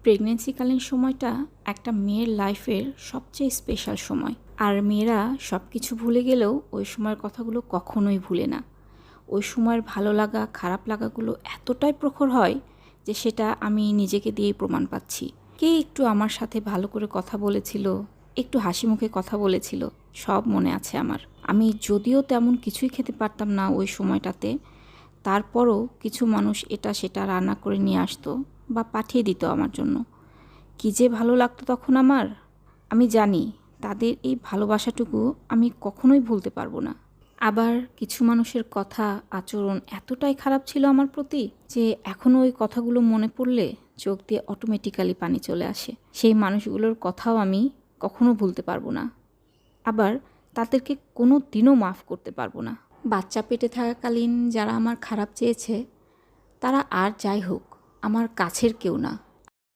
প্রেগনেন্সিকালীন সময়টা একটা মেয়ের লাইফের সবচেয়ে স্পেশাল সময়। আর মেয়েরা সব কিছু ভুলে গেলেও ওই সময়ের কথাগুলো কখনোই ভুলে না। ওই সময়ের ভালো লাগা খারাপ লাগাগুলো এতটাই প্রখর হয় যে সেটা আমি নিজেকে দিয়েই প্রমাণ পাচ্ছি। কে একটু আমার সাথে ভালো করে কথা বলেছিল, একটু হাসি মুখে কথা বলেছিল, সব মনে আছে আমার। আমি যদিও তেমন কিছুই খেতে পারতাম না ওই সময়টাতে, তারপরও কিছু মানুষ এটা সেটা রান্না করে নিয়ে আসতো বা পাঠিয়ে দিত আমার জন্য। কী যে ভালো লাগতো তখন আমার। আমি জানি তাদের এই ভালোবাসাটুকু আমি কখনোই ভুলতে পারবো না। আবার কিছু মানুষের কথা আচরণ এতটাই খারাপ ছিল আমার প্রতি যে এখনও ওই কথাগুলো মনে পড়লে চোখ দিয়ে অটোমেটিক্যালি পানি চলে আসে। সেই মানুষগুলোর কথাও আমি কখনো ভুলতে পারবো না। আবার তাদেরকে কোনো দিনও মাফ করতে পারবো না। বাচ্চা পেটে থাকাকালীন যারা আমার খারাপ চেয়েছে তারা আর যাই হোক আমার কাছের কেউ না।